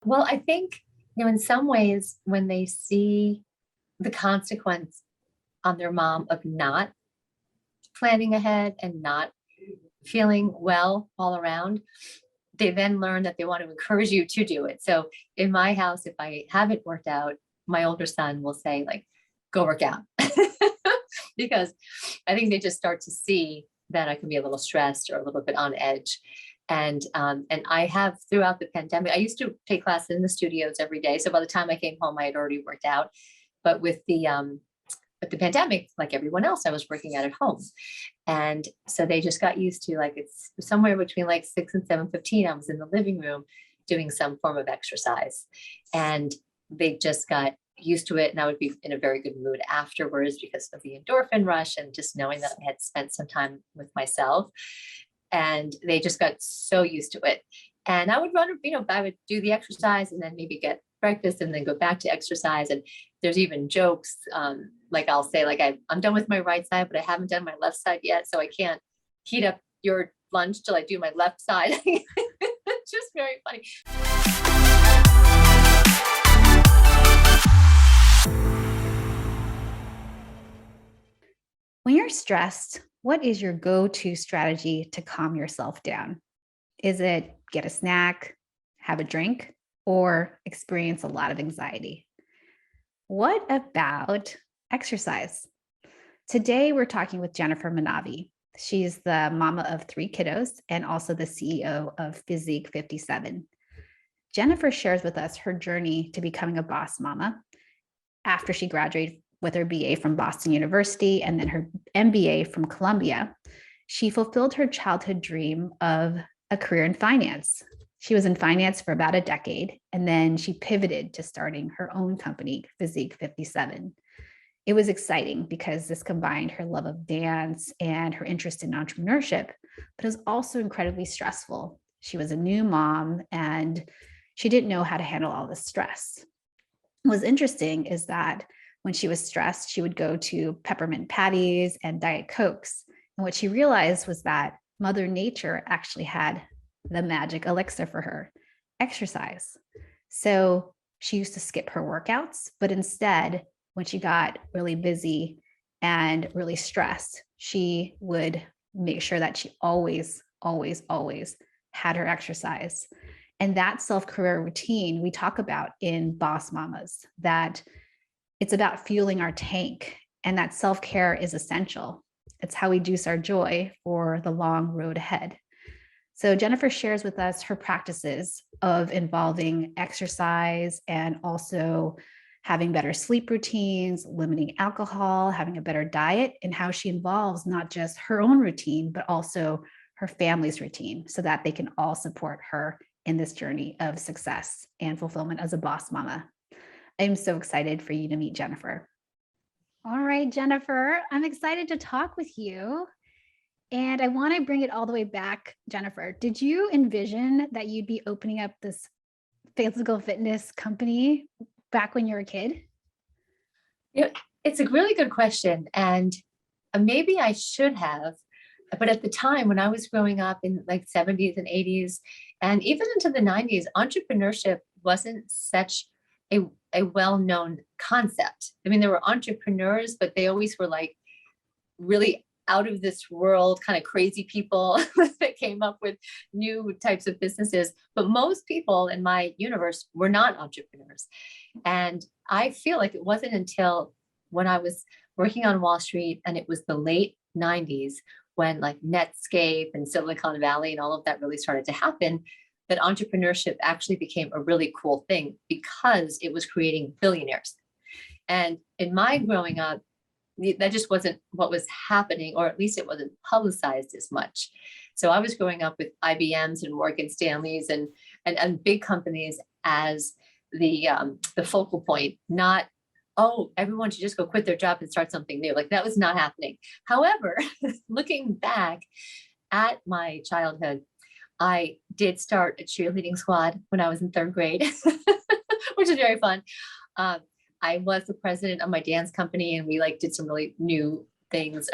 Well, I think, in some ways, when they see the consequence on their mom of not planning ahead and not feeling well all around, they then learn that they want to encourage you to do it. So in my house, if I haven't worked out, my older son will say, like, go work out. Because I think they just start to see that I can be a little stressed or a little bit on edge. And I have, throughout the pandemic, I used to take classes in the studios every day. So by the time I came home, I had already worked out. But with the pandemic, like everyone else, I was working out at home. And so they just got used to, like, it's somewhere between like 6 and 7:15. I was in the living room doing some form of exercise. And they just got used to it. And I would be in a very good mood afterwards because of the endorphin rush and just knowing that I had spent some time with myself. And they just got so used to it. And I would run, I would do the exercise and then maybe get breakfast and then go back to exercise. And there's even jokes, like I'll say, like, I'm done with my right side, but I haven't done my left side yet. So I can't heat up your lunch till I do my left side. It's just very funny. When you're stressed, what is your go-to strategy to calm yourself down? Is it get a snack, have a drink, or experience a lot of anxiety? What about exercise? Today, we're talking with Jennifer Maanavi. She's the mama of 3 kiddos and also the CEO of Physique 57. Jennifer shares with us her journey to becoming a boss mama after she graduated with her BA from Boston University and then her MBA from Columbia. She fulfilled her childhood dream of a career in finance. She was in finance for about a decade, and then she pivoted to starting her own company, Physique 57. It was exciting because this combined her love of dance and her interest in entrepreneurship, but it was also incredibly stressful. She was a new mom and she didn't know how to handle all this stress. What was interesting is that when she was stressed, she would go to peppermint patties and Diet Cokes. And what she realized was that Mother Nature actually had the magic elixir for her: exercise. So she used to skip her workouts, but instead, when she got really busy and really stressed, she would make sure that she always, always, always had her exercise. And that self-care routine we talk about in Boss Mamas, that it's about fueling our tank, and that self-care is essential. It's how we juice our joy for the long road ahead. So Jennifer shares with us her practices of involving exercise and also having better sleep routines, limiting alcohol, having a better diet, and how she involves not just her own routine, but also her family's routine so that they can all support her in this journey of success and fulfillment as a boss mama. I'm so excited for you to meet Jennifer. All right, Jennifer, I'm excited to talk with you. And I want to bring it all the way back. Jennifer, did you envision that you'd be opening up this physical fitness company back when you were a kid? It's a really good question. And maybe I should have. But at the time when I was growing up in like 70s and 80s, and even into the 90s, entrepreneurship wasn't such a well-known concept. I mean, there were entrepreneurs, but they always were like really out of this world, kind of crazy people that came up with new types of businesses. But most people in my universe were not entrepreneurs. And I feel like it wasn't until when I was working on Wall Street, and it was the late 90s when like Netscape and Silicon Valley and all of that really started to happen, that entrepreneurship actually became a really cool thing because it was creating billionaires. And in my growing up, that just wasn't what was happening, or at least it wasn't publicized as much. So I was growing up with IBMs and Morgan Stanleys and big companies as the focal point, not, oh, everyone should just go quit their job and start something new. Like, that was not happening. However, looking back at my childhood, I did start a cheerleading squad when I was in 3rd grade, which is very fun. I was the president of my dance company, and we like did some really new things.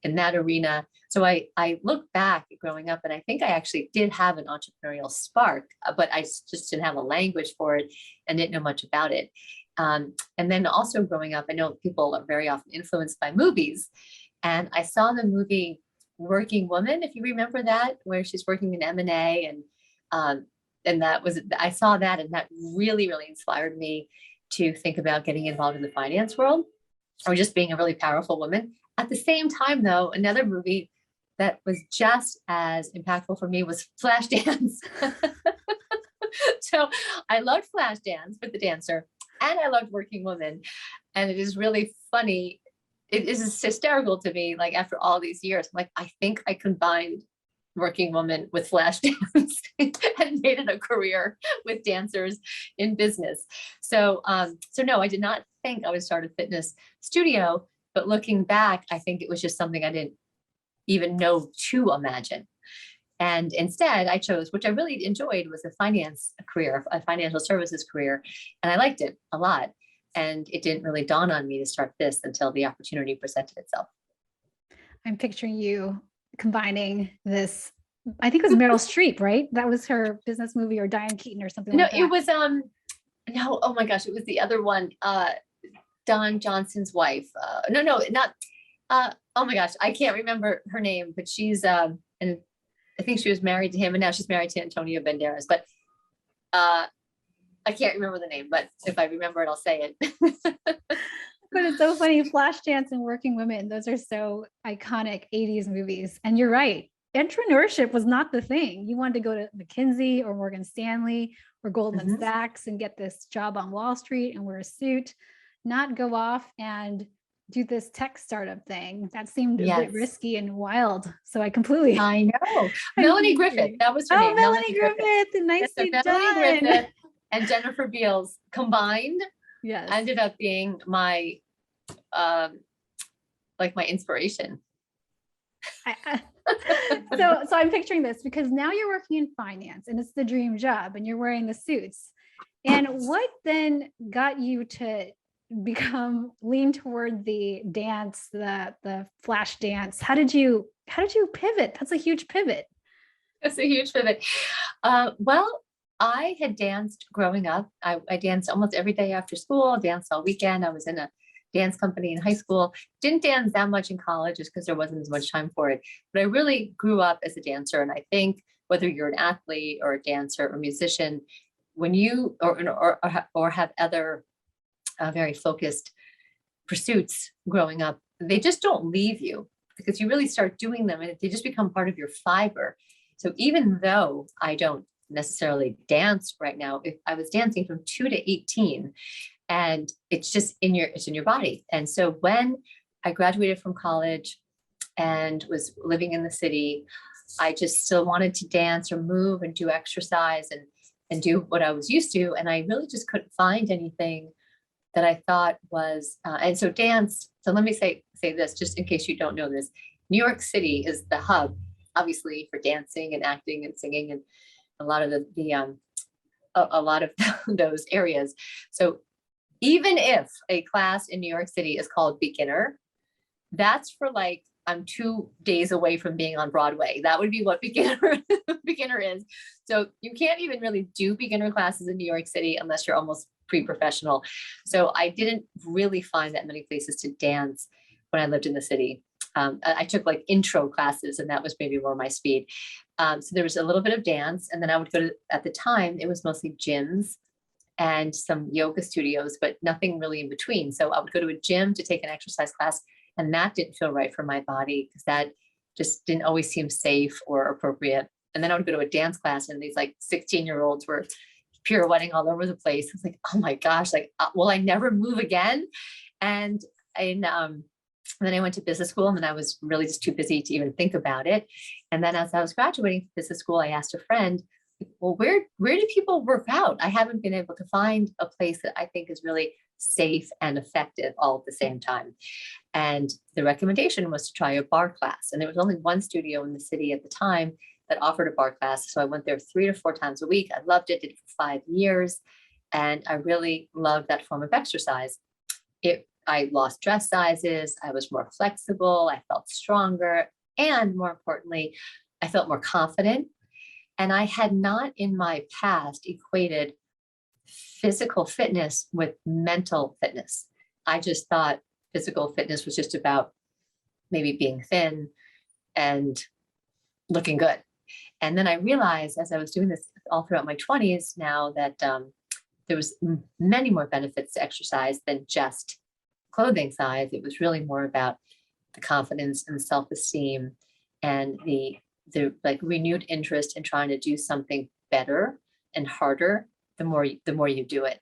in that arena. So I look back at growing up, and I think I actually did have an entrepreneurial spark, but I just didn't have a language for it and didn't know much about it. And then also growing up, I know people are very often influenced by movies. And I saw the movie Working Woman, if you remember that, where she's working in M&A, and that was, I saw that, and that really, really inspired me to think about getting involved in the finance world, or just being a really powerful woman. At the same time, though, another movie that was just as impactful for me was Flashdance. So I loved Flashdance with the dancer, and I loved Working Woman. And it is really funny. It is hysterical to me, like after all these years, like I think I combined Working Woman with Flashdance and made it a career with dancers in business. So no, I did not think I would start a fitness studio, but looking back, I think it was just something I didn't even know to imagine. And instead I chose, which I really enjoyed, was a finance career, a financial services career. And I liked it a lot. And it didn't really dawn on me to start this until the opportunity presented itself. I'm picturing you combining this. I think it was Meryl Streep, right? That was her business movie, or Diane Keaton or something like that. No, it was, no, oh my gosh, it was the other one, Don Johnson's wife. No, not, oh my gosh, I can't remember her name, but she's, and I think she was married to him, and now she's married to Antonio Banderas, but I can't remember the name, but if I remember it, I'll say it. But it's so funny. Flashdance and Working Women, those are so iconic 80s movies. And you're right. Entrepreneurship was not the thing. You wanted to go to McKinsey or Morgan Stanley or Goldman Sachs and get this job on Wall Street and wear a suit, not go off and do this tech startup thing. That seemed a bit risky and wild. So I know. Melanie Griffith, that was her name. Melanie Griffith. Nicely done. Melanie Griffith and Jennifer Beals combined yes, ended up being my, like my inspiration. So I'm picturing this, because now you're working in finance and it's the dream job and you're wearing the suits. And what then got you to lean toward the dance, the flash dance? How did you pivot? That's a huge pivot. It's a huge pivot. Well, I had danced growing up. I danced almost every day after school, danced all weekend. I was in a dance company in high school. Didn't dance that much in college just because there wasn't as much time for it. But I really grew up as a dancer. And I think whether you're an athlete or a dancer or musician, when you or have other very focused pursuits growing up, they just don't leave you, because you really start doing them and they just become part of your fiber. So even though I don't necessarily dance right now, if I was dancing from 2 to 18, and it's just in your body. And so when I graduated from college and was living in the city, I just still wanted to dance or move and do exercise and do what I was used to. And I really just couldn't find anything that I thought was, and so dance. So let me say this, just in case you don't know this. New York City is the hub, obviously, for dancing and acting and singing and a lot of a lot of those areas. So even if a class in New York City is called beginner, that's for like, I'm 2 days away from being on Broadway. That would be what beginner is. So you can't even really do beginner classes in New York City unless you're almost pre-professional. So I didn't really find that many places to dance when I lived in the city. I took like intro classes, and that was maybe more my speed. So there was a little bit of dance, and then I would go to, at the time, it was mostly gyms and some yoga studios, but nothing really in between. So I would go to a gym to take an exercise class, and that didn't feel right for my body because that just didn't always seem safe or appropriate. And then I would go to a dance class, and these like 16-year-olds were pirouetting all over the place. I was like, oh my gosh, like, will I never move again? And then I went to business school, and then I was really just too busy to even think about it. And then as I was graduating from business school, I asked a friend, well, where do people work out? I haven't been able to find a place that I think is really safe and effective all at the same time. And the recommendation was to try a bar class. And there was only one studio in the city at the time that offered a bar class. So I went there 3 to 4 times a week. I loved it, did it for 5 years. And I really loved that form of exercise. It I lost dress sizes. I was more flexible. I felt stronger. And more importantly, I felt more confident. And I had not in my past equated physical fitness with mental fitness. I just thought physical fitness was just about maybe being thin and looking good. And then I realized as I was doing this all throughout my 20s now that there was many more benefits to exercise than just clothing size. It was really more about the confidence and self-esteem and the like renewed interest in trying to do something better and harder the more you do it.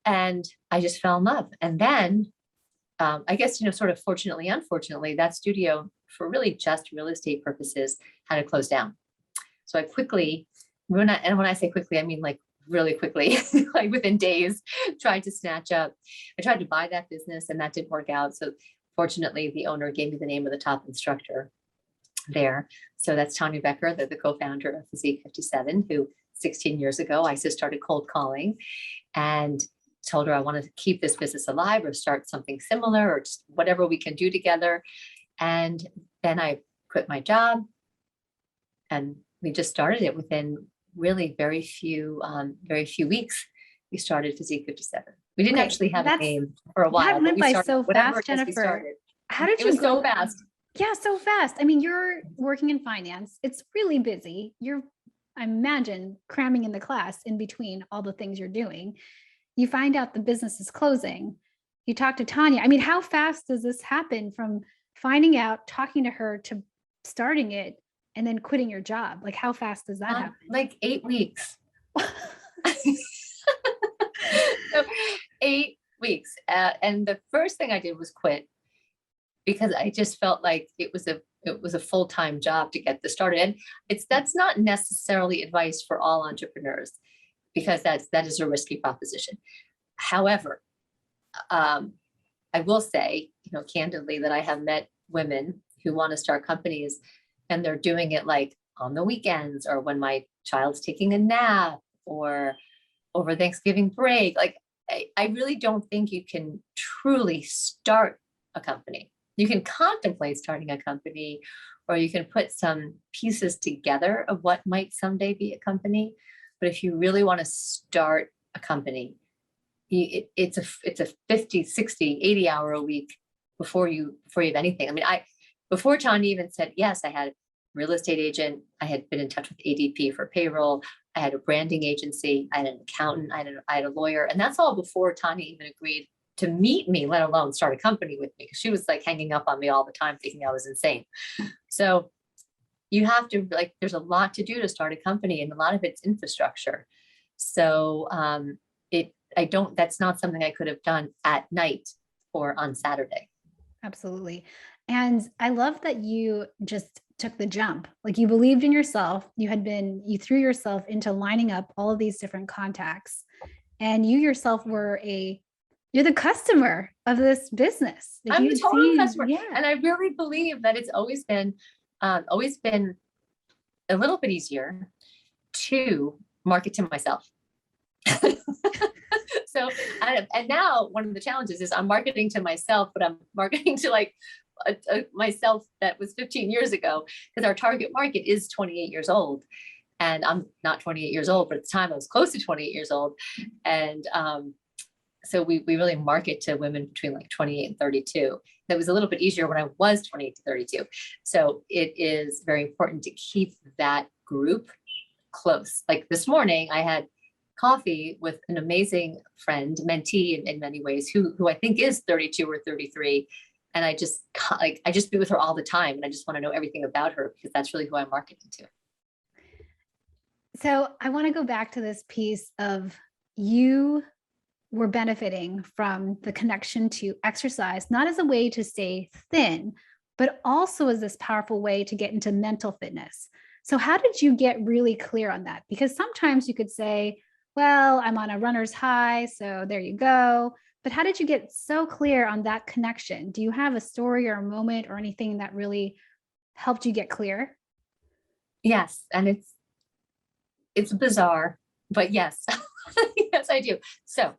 And I just fell in love. And then I guess, sort of fortunately, unfortunately, that studio for really just real estate purposes had to close down. So I quickly, when I say quickly, I mean like really quickly, like within days, tried to snatch up. I tried to buy that business and that didn't work out. So fortunately, the owner gave me the name of the top instructor there. So that's Tanya Becker, the co-founder of Physique 57, who 16 years ago, I just started cold calling and told her I wanted to keep this business alive or start something similar or just whatever we can do together. And then I quit my job and we just started it within really very few weeks. We started Physique 57. We didn't actually have a name for a while. That went by so fast, Jennifer. How did you go so fast? Yeah, so fast. I mean, you're working in finance. It's really busy. You're, I imagine, cramming in the class in between all the things you're doing. You find out the business is closing. You talk to Tanya. I mean, how fast does this happen from finding out, talking to her to starting it and then quitting your job? Like, how fast does that happen? Like 8 weeks. So 8 weeks. And the first thing I did was quit because I just felt like it was a full-time job to get this started. And that's not necessarily advice for all entrepreneurs because that is a risky proposition. However, I will say, candidly that I have met women who want to start companies and they're doing it like on the weekends or when my child's taking a nap or over Thanksgiving break. Like, I really don't think you can truly start a company. You can contemplate starting a company, or you can put some pieces together of what might someday be a company. But if you really want to start a company, it's a 50, 60, 80 hour a week before you have anything. I mean, before Tanya even said yes, I had a real estate agent. I had been in touch with ADP for payroll. I had a branding agency. I had an accountant. I had a lawyer. And that's all before Tanya even agreed to meet me, let alone start a company with me. She was like hanging up on me all the time, thinking I was insane. So you have to there's a lot to do to start a company and a lot of it's infrastructure. So that's not something I could have done at night or on Saturday. Absolutely. And I love that you just took the jump. Like, you believed in yourself. You threw yourself into lining up all of these different contacts, and you yourself you're the customer of this business. I'm the total customer. Yeah. And I really believe that it's always been a little bit easier to market to myself. So, and now one of the challenges is I'm marketing to myself, but I'm marketing to myself that was 15 years ago, because our target market is 28 years old. And I'm not 28 years old, but at the time I was close to 28 years old. And so we really market to women between like 28 and 32. That was a little bit easier when I was 28 to 32. So it is very important to keep that group close. Like this morning, I had coffee with an amazing friend, mentee in many ways, who I think is 32 or 33. And I just be with her all the time. And I just want to know everything about her because that's really who I'm marketing to. So I want to go back to this piece of you were benefiting from the connection to exercise, not as a way to stay thin, but also as this powerful way to get into mental fitness. So how did you get really clear on that? Because sometimes you could say, well, I'm on a runner's high, so there you go. But how did you get so clear on that connection? Do you have a story or a moment or anything that really helped you get clear? Yes. And it's bizarre, but yes, yes, I do. So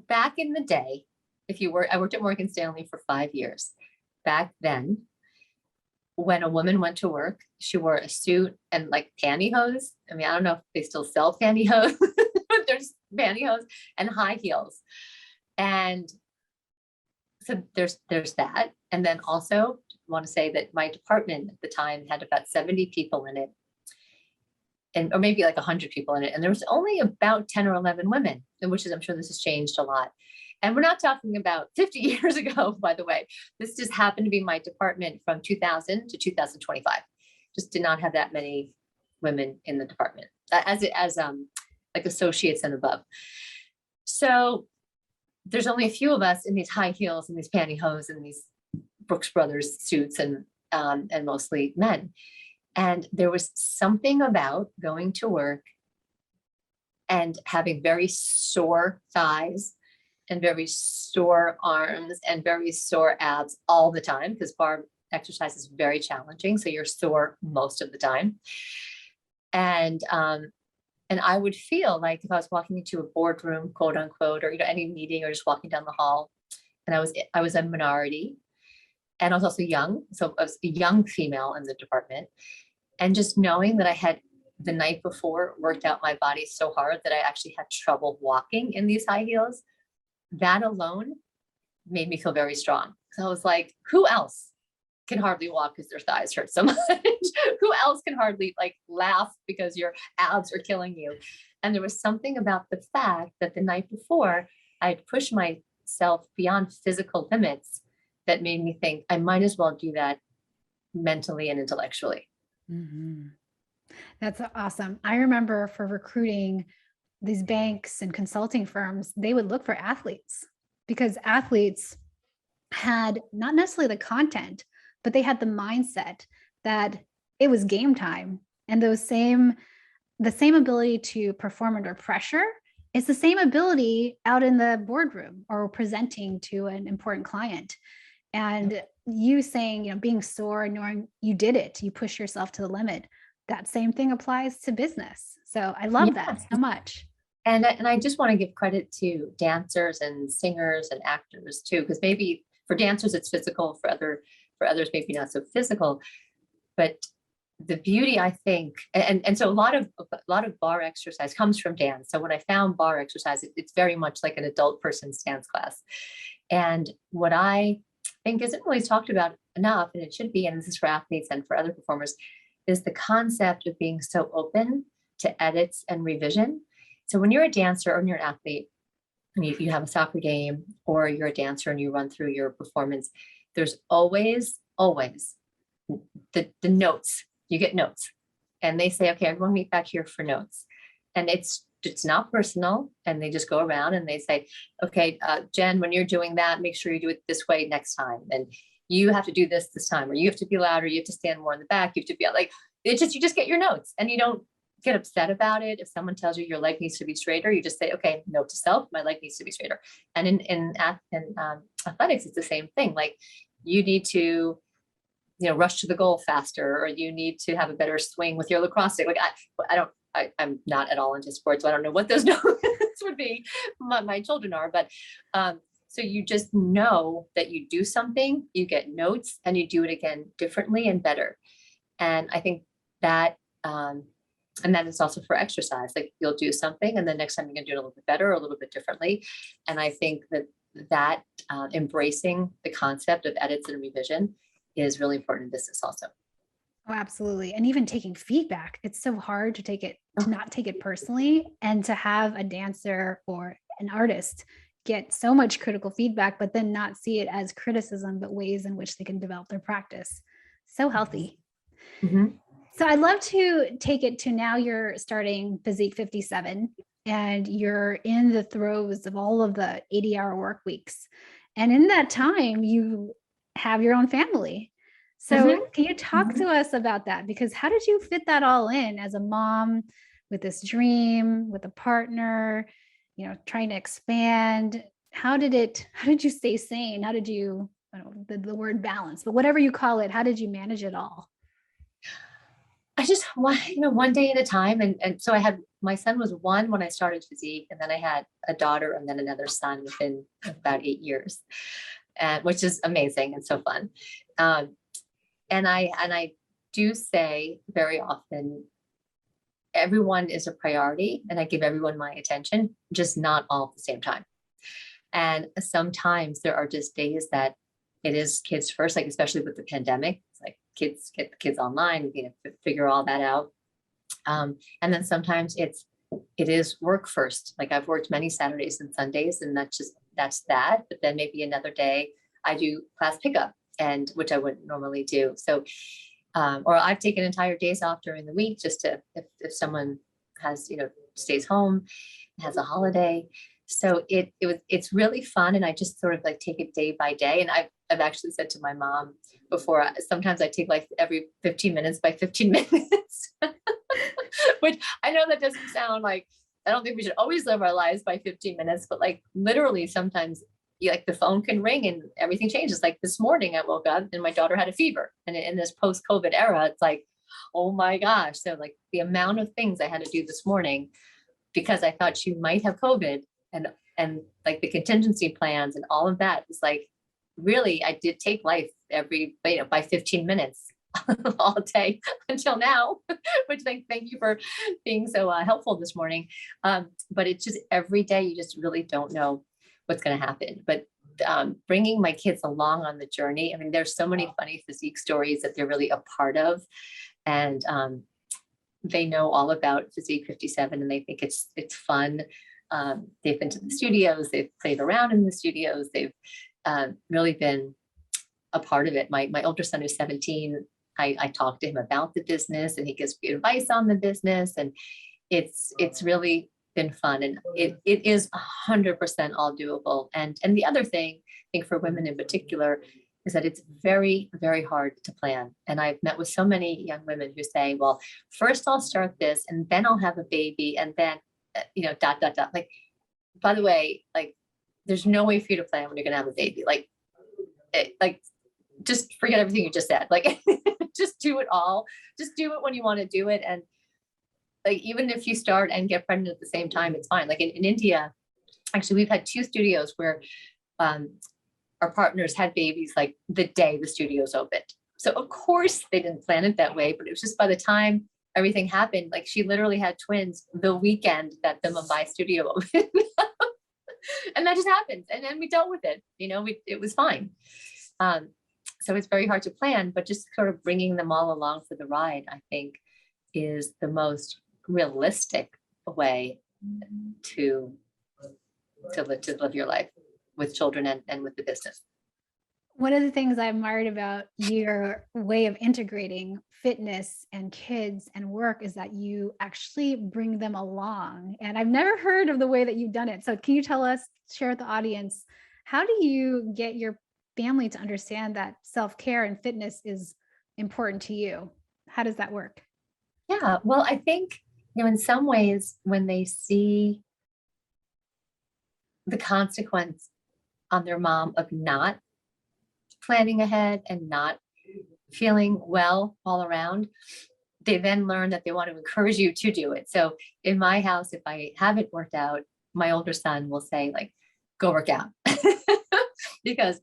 back in the day, I worked at Morgan Stanley for 5 years. Back then, when a woman went to work, she wore a suit and like pantyhose. I mean, I don't know if they still sell pantyhose, but there's pantyhose and high heels. And so there's that. And then also want to say that my department at the time had about 70 people in it, or maybe like 100 people in it. And there was only about 10 or 11 women, which is, I'm sure this has changed a lot. And we're not talking about 50 years ago, by the way. This just happened to be my department from 2000 to 2025. Just did not have that many women in the department as like associates and above. So there's only a few of us in these high heels and these pantyhose and these Brooks Brothers suits and mostly men. And there was something about going to work and having very sore thighs and very sore arms and very sore abs all the time, because bar exercise is very challenging. So you're sore most of the time. And I would feel like if I was walking into a boardroom, quote unquote, or any meeting, or just walking down the hall, and I was a minority, and I was also young, so I was a young female in the department, and just knowing that I had the night before worked out my body so hard that I actually had trouble walking in these high heels, that alone made me feel very strong. So I was like, who else can hardly walk because their thighs hurt so much? Who else can hardly like laugh because your abs are killing you? And there was something about the fact that the night before I'd pushed myself beyond physical limits that made me think I might as well do that mentally and intellectually. Mm-hmm. That's awesome. I remember for recruiting these banks and consulting firms, they would look for athletes because athletes had not necessarily the content, but they had the mindset that it was game time. And the same ability to perform under pressure is the same ability out in the boardroom or presenting to an important client. And you saying, being sore, knowing you did it, you push yourself to the limit. That same thing applies to business. So I love that so much. And I just want to give credit to dancers and singers and actors too, because maybe for dancers it's physical, for others maybe not so physical. But the beauty, I think, and so a lot of bar exercise comes from dance. So when I found bar exercise, it's very much like an adult person's dance class. And what I think isn't really talked about enough, and it should be, and this is for athletes and for other performers, is the concept of being so open to edits and revision. So when you're a dancer or you're an athlete, and you have a soccer game, or you're a dancer and you run through your performance, there's always the notes. You get notes, and they say, okay, everyone meet back here for notes. And it's not personal. And they just go around and they say, okay, Jen, when you're doing that, make sure you do it this way next time. And you have to do this time, or you have to be louder. You have to stand more in the back. You have to be like, you just get your notes, and you don't get upset about it. If someone tells you your leg needs to be straighter, you just say, okay, note to self, my leg needs to be straighter. And in athletics, it's the same thing. Like, you need to, rush to the goal faster, or you need to have a better swing with your lacrosse stick. Like I'm not at all into sports, so I don't know what those notes would be. My children are, but so you just know that you do something, you get notes, and you do it again differently and better. And I think that, and that is also for exercise. Like, you'll do something, and the next time you're going to do it a little bit better or a little bit differently. And I think that embracing the concept of edits and revision is really important in business also. Oh, absolutely. And even taking feedback, it's so hard to not take it personally, and to have a dancer or an artist get so much critical feedback, but then not see it as criticism, but ways in which they can develop their practice. So healthy. Mm-hmm. So I'd love to take it to now you're starting Physique 57, and you're in the throes of all of the 80-hour work weeks. And in that time, you have your own family. So can you talk to us about that? Because how did you fit that all in as a mom with this dream, with a partner, trying to expand? How did you stay sane? How did you, I don't know the word balance, but whatever you call it, how did you manage it all? I just one day at a time. And so my son was 1 when I started Physique, and then I had a daughter and then another son within about 8 years, and which is amazing and so fun. Um, and I do say very often, everyone is a priority, and I give everyone my attention, just not all at the same time. And sometimes there are just days that it is kids first, like especially with the pandemic. It's like kids, get the kids online, figure all that out. And then sometimes it is work first. Like I've worked many Saturdays and Sundays, and that's that. But then maybe another day I do class pickup, and which I wouldn't normally do. So, or I've taken entire days off during the week just to, if someone has, stays home, has a holiday. So it's really fun. And I just sort of like take it day by day. And I've actually said to my mom before, sometimes I take like every 15 minutes by 15 minutes, which I know that doesn't sound like, I don't think we should always live our lives by 15 minutes, but like literally sometimes like the phone can ring and everything changes. Like this morning I woke up and my daughter had a fever, and in this post-COVID era, it's like, oh my gosh. So like the amount of things I had to do this morning because I thought she might have COVID, and like the contingency plans and all of that is like, really, I did take life by 15 minutes all day until now, which thank you for being so helpful this morning. But it's just every day, you just really don't know what's going to happen. But bringing my kids along on the journey, I mean, there's so many funny Physique stories that they're really a part of. And they know all about Physique 57, and they think it's fun. They've been to the studios, they've played around in the studios, they've really been a part of it. My older son is 17. I talk to him about the business, and he gives me advice on the business, and it's really been fun, and it is 100% all doable. And the other thing, I think for women in particular, is that it's very, very hard to plan. And I've met with so many young women who say, well, first I'll start this, and then I'll have a baby, and then dot, dot, dot. Like, by the way, like, there's no way for you to plan when you're going to have a baby. Like, just forget everything you just said. Like, just do it all. Just do it when you want to do it. And like, even if you start and get pregnant at the same time, it's fine. Like in India, actually, we've had 2 studios where our partners had babies like the day the studios opened. So of course they didn't plan it that way, but it was just by the time everything happened, like she literally had twins the weekend that the Mumbai studio opened. And that just happened. And then we dealt with it. It was fine. So it's very hard to plan, but just sort of bringing them all along for the ride, I think, is the most realistic way to live your life with children and with the business. One of the things I admired about your way of integrating fitness and kids and work is that you actually bring them along. And I've never heard of the way that you've done it. So can you share with the audience, how do you get your family to understand that self-care and fitness is important to you? How does that work? Yeah, well, I think, in some ways, when they see the consequence on their mom of not planning ahead and not feeling well all around, they then learn that they want to encourage you to do it. So in my house, if I haven't worked out, my older son will say, like, go work out. Because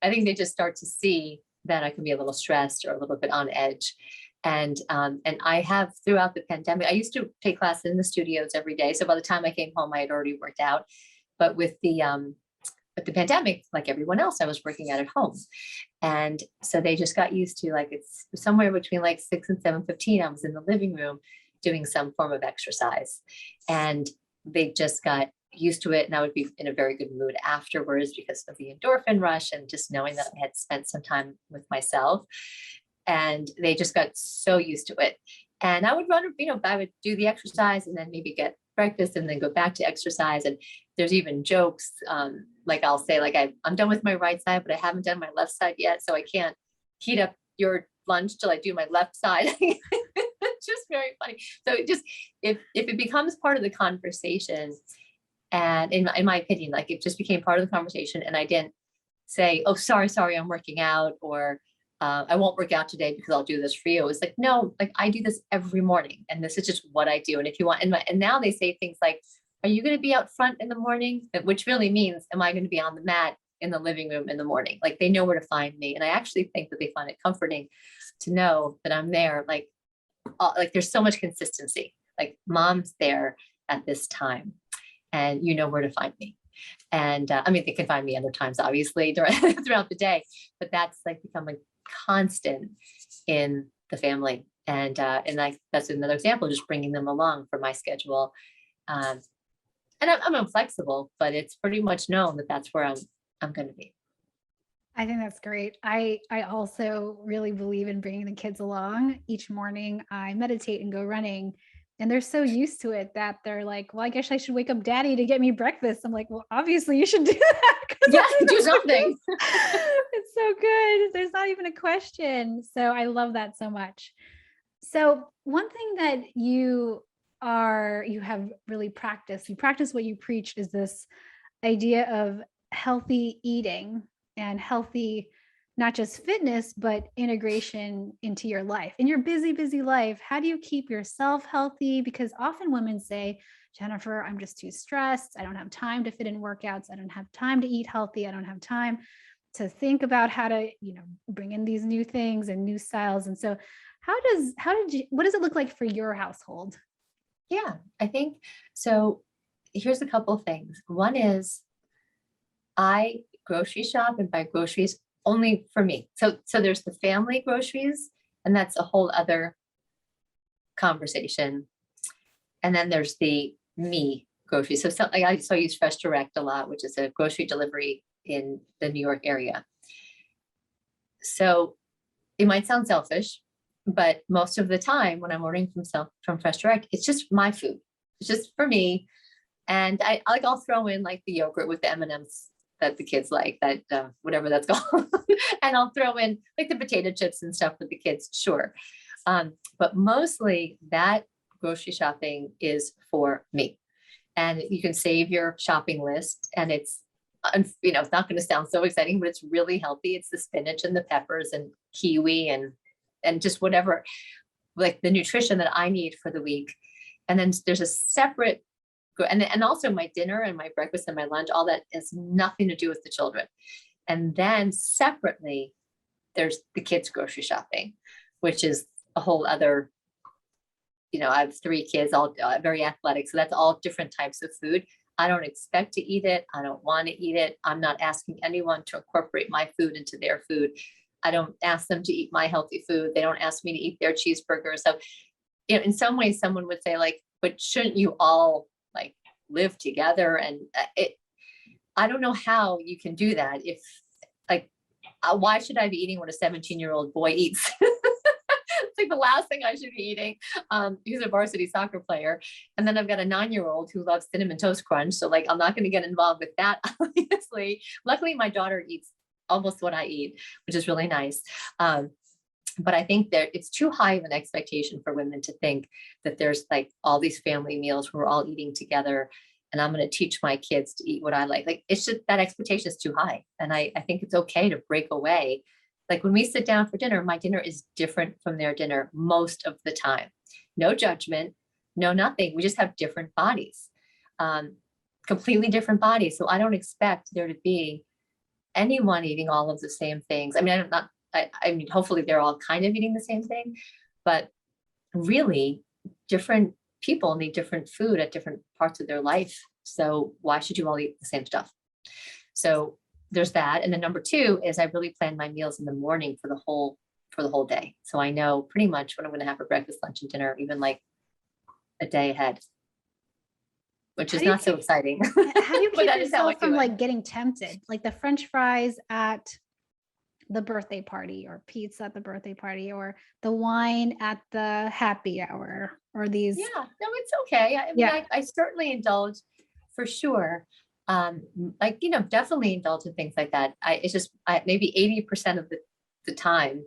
I think they just start to see that I can be a little stressed or a little bit on edge. And I have, throughout the pandemic, I used to take classes in the studios every day. So by the time I came home, I had already worked out. But with the pandemic, like everyone else, I was working out at home. And so they just got used to, like, it's somewhere between like 6 and 7:15. I was in the living room doing some form of exercise, and they just got used to it. And I would be in a very good mood afterwards because of the endorphin rush and just knowing that I had spent some time with myself. And they just got so used to it. And I would run, I would do the exercise and then maybe get breakfast and then go back to exercise. And there's even jokes, like I'll say, like, I'm done with my right side, but I haven't done my left side yet. So I can't heat up your lunch till I do my left side. It's just very funny. So it just, if it becomes part of the conversation, and in my opinion, like, it just became part of the conversation, and I didn't say, oh, sorry, I'm working out, or I won't work out today because I'll do this for you. It's like, no, like I do this every morning and this is just what I do. And if you want, and now they say things like, are you going to be out front in the morning? Which really means, am I going to be on the mat in the living room in the morning? Like they know where to find me. And I actually think that they find it comforting to know that I'm there. Like there's so much consistency, like mom's there at this time and you know where to find me. And I mean, they can find me other times, obviously, throughout the day, but that's like become a constant in the family. And like, that's another example, just bringing them along for my schedule. And I'm inflexible, but it's pretty much known that that's where I'm going to be. I think that's great. I also really believe in bringing the kids along. Each morning I meditate and go running, and they're so used to it that they're like, well, I guess I should wake up daddy to get me breakfast. I'm like, well, obviously you should do that. Yeah, do something. It's so good. There's not even a question. So I love that so much. So one thing that you have really practiced, you practice what you preach, is this idea of healthy eating and healthy, not just fitness, but integration into your life. In your busy, busy life, how do you keep yourself healthy? Because often women say, Jennifer, I'm just too stressed. I don't have time to fit in workouts. I don't have time to eat healthy. I don't have time to think about how to, bring in these new things and new styles. And so what does it look like for your household? Yeah, I think so. Here's a couple of things. One is I grocery shop and buy groceries only for me. So there's the family groceries, and that's a whole other conversation. And then there's the me groceries. So I use Fresh Direct a lot, which is a grocery delivery in the New York area. So it might sound selfish, but most of the time when I'm ordering from Fresh Direct, it's just my food. It's just for me. And I'll throw in like the yogurt with the M&Ms that the kids like, that whatever that's called. And I'll throw in like the potato chips and stuff with the kids. Sure. But mostly that grocery shopping is for me. And you can save your shopping list, and it's not going to sound so exciting, but it's really healthy. It's the spinach and the peppers and kiwi and just whatever, like the nutrition that I need for the week. And then there's a separate, and also my dinner and my breakfast and my lunch, all that has nothing to do with the children. And then separately, there's the kids grocery shopping, which is a whole other, I have 3 kids, all very athletic. So that's all different types of food. I don't expect to eat it. I don't want to eat it. I'm not asking anyone to incorporate my food into their food. I don't ask them to eat my healthy food. They don't ask me to eat their cheeseburger. So, in some ways, someone would say like, but shouldn't you all like live together? And I don't know how you can do that. If like, why should I be eating what a 17-year-old boy eats? It's like the last thing I should be eating. He's a varsity soccer player. And then I've got a 9-year-old who loves Cinnamon Toast Crunch. So like, I'm not going to get involved with that, obviously. Luckily, my daughter eats almost what I eat, which is really nice. But I think that it's too high of an expectation for women to think that there's like all these family meals where we're all eating together and I'm going to teach my kids to eat what I like. Like, it's just that expectation is too high. And I think it's okay to break away. Like when we sit down for dinner, my dinner is different from their dinner most of the time. No judgment, no nothing. We just have different bodies, completely different bodies. So I don't expect there to be anyone eating all of the same things. I mean, I mean, hopefully they're all kind of eating the same thing, but really different people need different food at different parts of their life. So why should you all eat the same stuff? So there's that. And then number 2 is I really plan my meals in the morning for the whole day. So I know pretty much what I'm going to have for breakfast, lunch, and dinner, even like a day ahead, which is not so exciting. How do you keep yourself from like getting tempted? Like the French fries at the birthday party, or pizza at the birthday party, or the wine at the happy hour, or these. Yeah, no, it's okay. I mean, I certainly indulge for sure. Definitely indulge in things like that. It's just maybe 80% of the time,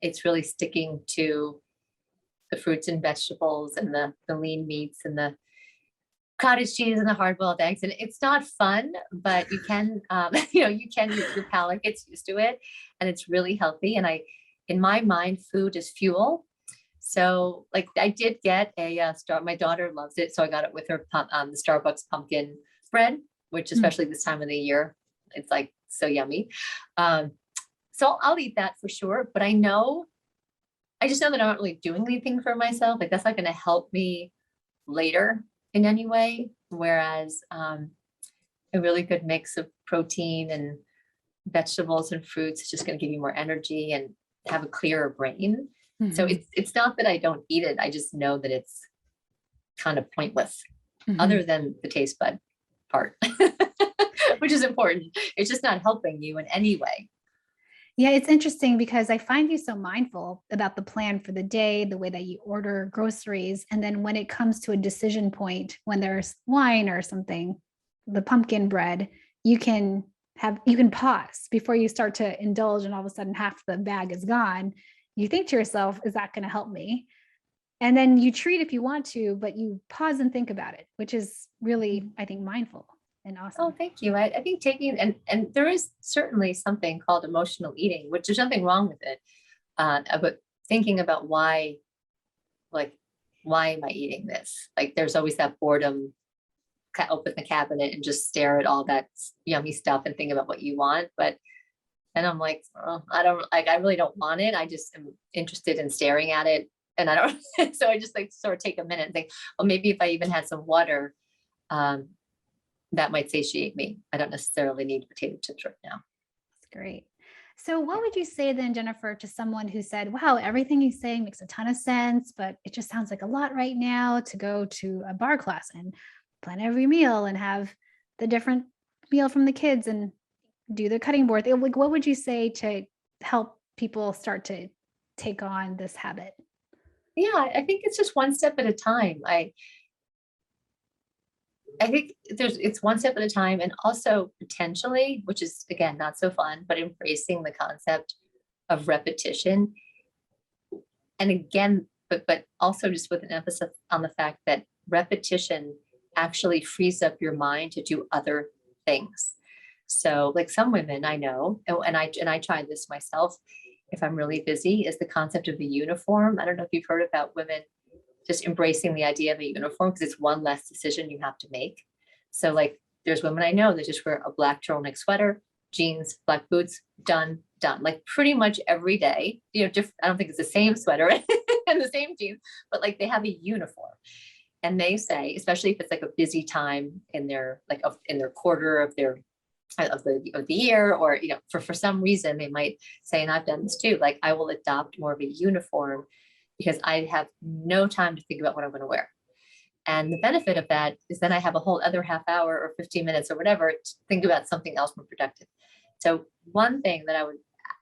it's really sticking to the fruits and vegetables and the lean meats and the cottage cheese and the hard-boiled eggs. And it's not fun, but you can, your palate gets used to it, and it's really healthy. And I in my mind, food is fuel. So like I did get a star. My daughter loves it, so I got it with her the Starbucks pumpkin bread, which especially this time of the year, it's like so yummy. Um, so I'll eat that for sure. But I just know that I'm not really doing anything for myself. Like that's not going to help me later in any way. Whereas a really good mix of protein and vegetables and fruits is just going to give you more energy and have a clearer brain. So it's not that I don't eat it. I just know that it's kind of pointless, other than the taste bud part, which is important. It's just not helping you in any way. Yeah, it's interesting because I find you so mindful about the plan for the day, the way that you order groceries. And then when it comes to a decision point, when there's wine or something, the pumpkin bread, you can pause before you start to indulge and all of a sudden half the bag is gone. You think to yourself, is that going to help me? And then you treat if you want to, but you pause and think about it, which is really, I think, mindful and awesome. Oh, thank you. I think taking, and there is certainly something called emotional eating, which there's nothing wrong with it. But thinking about why am I eating this? Like there's always that boredom, open the cabinet and just stare at all that yummy stuff and think about what you want. But then I'm like, oh, I really don't want it. I just am interested in staring at it. And I don't, so I just like sort of take a minute and think, well, maybe if I even had some water, that might satiate me. I don't necessarily need potato chips right now. That's great. So what would you say then, Jennifer, to someone who said, wow, everything you're saying makes a ton of sense, but it just sounds like a lot right now to go to a bar class and plan every meal and have the different meal from the kids and do the cutting board. Like, what would you say to help people start to take on this habit? Yeah, I think it's just one step at a time. I think it's one step at a time, and also potentially, which is again not so fun, but embracing the concept of repetition. And again, but also just with an emphasis on the fact that repetition actually frees up your mind to do other things. So like some women I know, and I tried this myself, if I'm really busy, is the concept of a uniform. I don't know if you've heard about women just embracing the idea of a uniform because it's one less decision you have to make. So like there's women I know that just wear a black turtleneck sweater, jeans, black boots, done, like pretty much every day. I don't think it's the same sweater and the same jeans, but like they have a uniform. And they say, especially if it's like a busy time in their quarter of the year, or for some reason they might say, and I've done this too, like I will adopt more of a uniform because I have no time to think about what I'm going to wear. And the benefit of that is then I have a whole other half hour or 15 minutes or whatever to think about something else more productive. So one thing that I would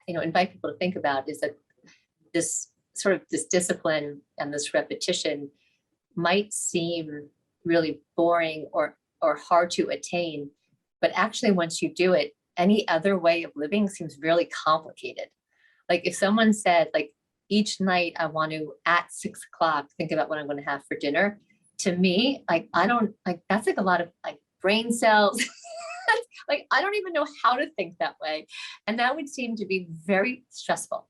invite people to think about is that this discipline and this repetition might seem really boring or hard to attain, but actually once you do it, any other way of living seems really complicated. Like if someone said, like, each night I want to at 6 o'clock think about what I'm going to have for dinner. To me, like I don't like that's like a lot of like brain cells. Like I don't even know how to think that way. And that would seem to be very stressful.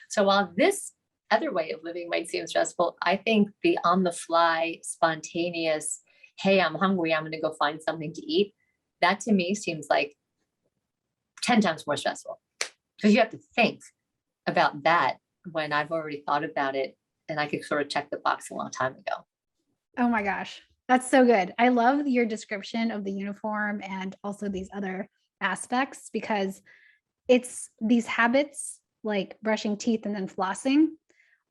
So while this other way of living might seem stressful, I think the on the fly, spontaneous, hey, I'm hungry, I'm going to go find something to eat, that to me seems like 10 times more stressful because you have to think about that when I've already thought about it and I could sort of check the box a long time ago. Oh my gosh, that's so good. I love your description of the uniform and also these other aspects because it's these habits like brushing teeth and then flossing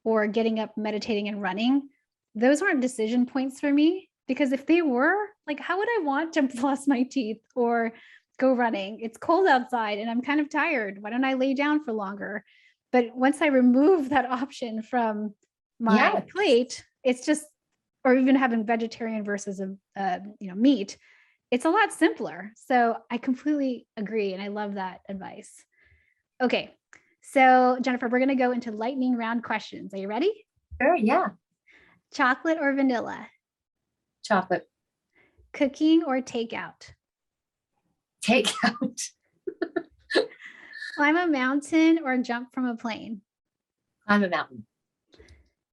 or getting up, meditating and running. Those aren't decision points for me because if they were, like, how would I want to floss my teeth or go running? It's cold outside and I'm kind of tired. Why don't I lay down for longer? But once I remove that option from my plate, it's just, or even having vegetarian versus meat, it's a lot simpler. So I completely agree. And I love that advice. Okay. So Jennifer, we're going to go into lightning round questions. Are you ready? Sure. Yeah. Chocolate or vanilla? Chocolate. Cooking or takeout? Takeout. Climb a mountain or jump from a plane? Climb a mountain.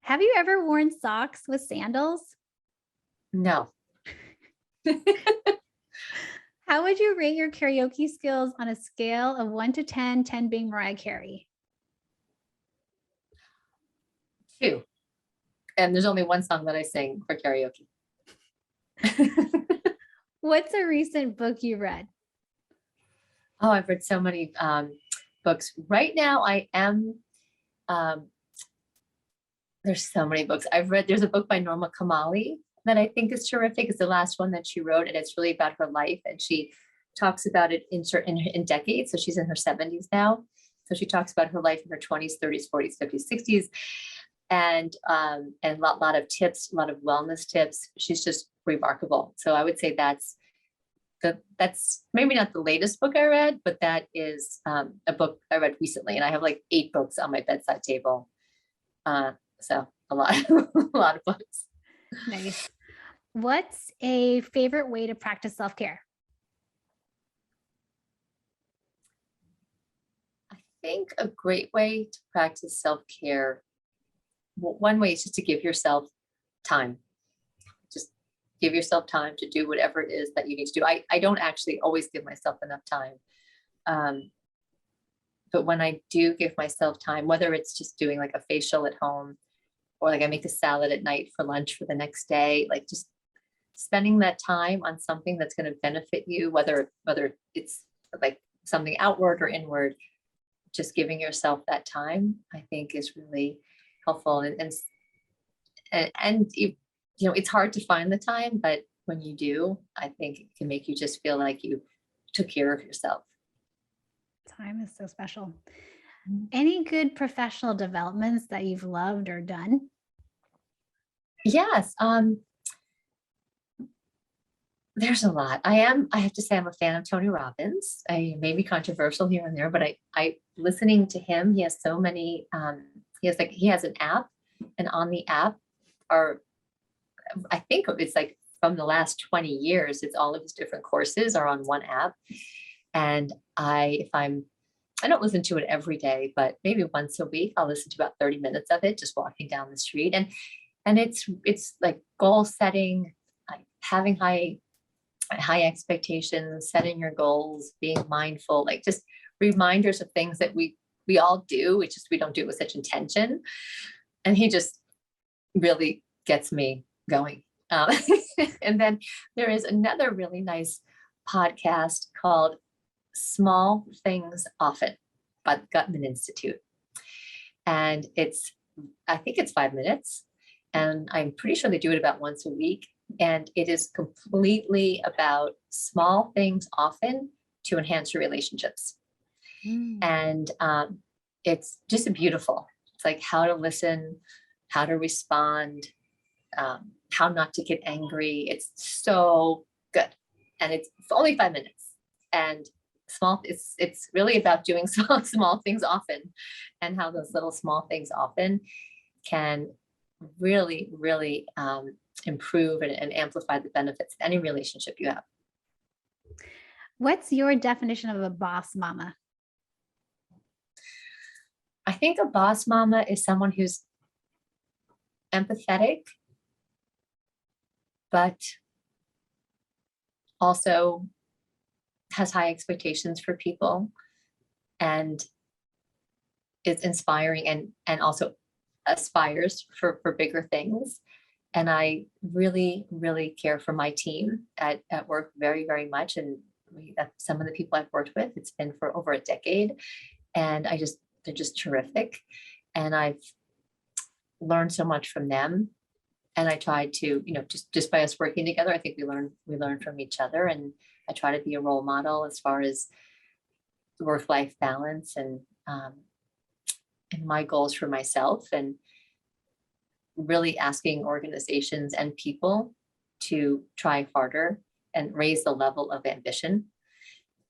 Have you ever worn socks with sandals? No. How would you rate your karaoke skills on a scale of 1 to 10, 10 being Mariah Carey? 2. And there's only one song that I sing for karaoke. What's a recent book you read? Oh, I've read so many books. Right now, I am. There's so many books I've read. There's a book by Norma Kamali that I think is terrific. It's the last one that she wrote, and it's really about her life. And she talks about it in decades. So she's in her 70s now. So she talks about her life in her 20s, 30s, 40s, 50s, 60s, and a lot of tips, a lot of wellness tips. She's just remarkable. So I would say that's maybe not the latest book I read, but that is a book I read recently, and I have like 8 books on my bedside table. So a lot, a lot of books. Nice. What's a favorite way to practice self-care? I think a great way to practice self-care, one way is just to give yourself time. Just give yourself time to do whatever it is that you need to do. I don't actually always give myself enough time. But when I do give myself time, whether it's just doing like a facial at home, or like I make a salad at night for lunch for the next day, like just spending that time on something that's going to benefit you, whether it's like something outward or inward, just giving yourself that time, I think is really helpful. And you know, it's hard to find the time, but when you do, I think it can make you just feel like you took care of yourself. Time is so special. Any good professional developments that you've loved or done? Yes. There's a lot. I have to say, I'm a fan of Tony Robbins. I may be controversial here and there, but I listening to him, he has so many, he has an app, and on the app I think it's like from the last 20 years, it's all of his different courses are on one app. And I don't listen to it every day, but maybe once a week, I'll listen to about 30 minutes of it, just walking down the street. And it's like goal setting, like having high expectations, setting your goals, being mindful, like just reminders of things that we all do. It's just we don't do it with such intention. And he just really gets me going. And then there is another really nice podcast called Small Things Often by the Gutman Institute. And I think it's 5 minutes. And I'm pretty sure they do it about once a week. And it is completely about small things often to enhance your relationships. And it's just beautiful. It's like how to listen, how to respond, how not to get angry. It's so good. And it's only 5 minutes. And it's really about doing small things often, and how those little small things often can really, really improve and amplify the benefits of any relationship you have. What's your definition of a boss mama? I think a boss mama is someone who's empathetic, but also has high expectations for people, and is inspiring, and also aspires for bigger things. And I really, really care for my team at work very, very much. And some of the people I've worked with, it's been for over a decade, and they're just terrific. And I've learned so much from them. And I try to, just by us working together, I think we learn from each other. And I try to be a role model as far as work-life balance and my goals for myself, and really asking organizations and people to try harder and raise the level of ambition.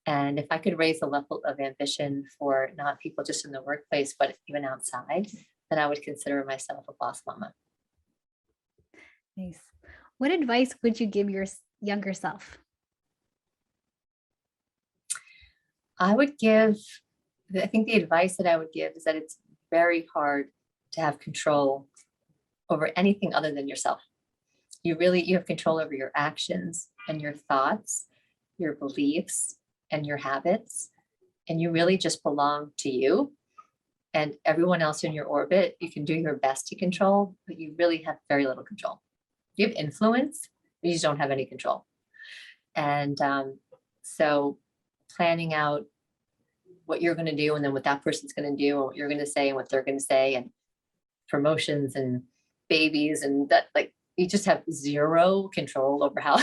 And if I could raise the level of ambition for not people just in the workplace, but even outside, then I would consider myself a boss mama. Nice. What advice would you give your younger self? I think the advice that I would give is that it's very hard to have control over anything other than yourself. You have control over your actions and your thoughts, your beliefs and your habits. And you really just belong to you, and everyone else in your orbit. You can do your best to control, but you really have very little control. You have influence, but you just don't have any control. And so planning out what you're going to do, and then what that person's going to do, and what you're going to say, and what they're going to say, and promotions and babies, and that, like, you just have zero control over how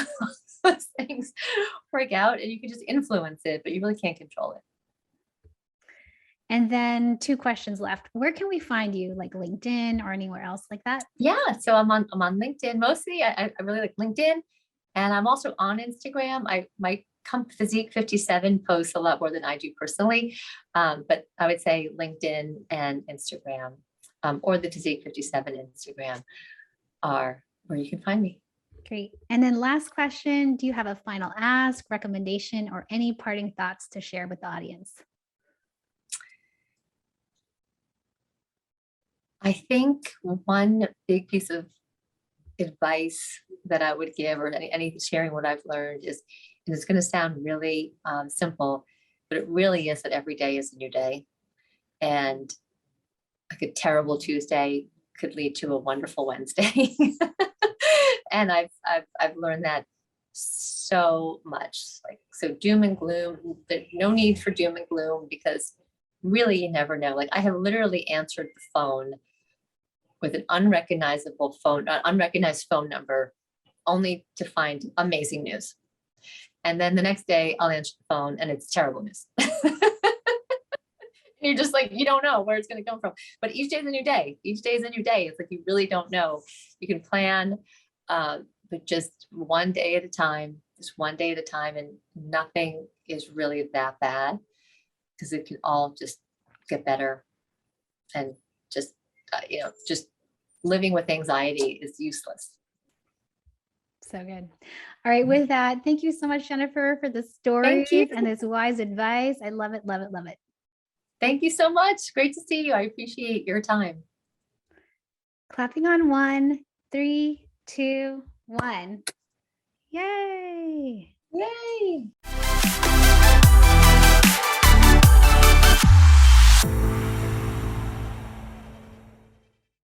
those things work out, and you can just influence it, but you really can't control it. And then 2 questions left. Where can we find you, like LinkedIn or anywhere else like that? Yeah, so I'm on LinkedIn mostly. I really like LinkedIn, and I'm also on Instagram. My Physique 57 posts a lot more than I do personally, but I would say LinkedIn and Instagram, or the Physique 57 Instagram are where you can find me. Great. And then last question, do you have a final ask, recommendation, or any parting thoughts to share with the audience? I think one big piece of advice that I would give, or any sharing what I've learned, is, and it's going to sound really simple, but it really is, that every day is a new day. And like a terrible Tuesday could lead to a wonderful Wednesday. And I've learned that so much. Like, so doom and gloom, there's no need for doom and gloom, because really you never know. Like, I have literally answered the phone with an unrecognized phone number, only to find amazing news. And then the next day I'll answer the phone and it's terrible news. You're just like, you don't know where it's going to come from. But each day is a new day. Each day is a new day. It's like, you really don't know. You can plan, but just one day at a time, and nothing is really that bad, because it can all just get better. And just, just living with anxiety is useless. So good. All right. With that, thank you so much, Jennifer, for the stories and this wise advice. I love it, love it, love it. Thank you so much. Great to see you. I appreciate your time. Clapping on 1, 3, 2, 1. Yay. Yay.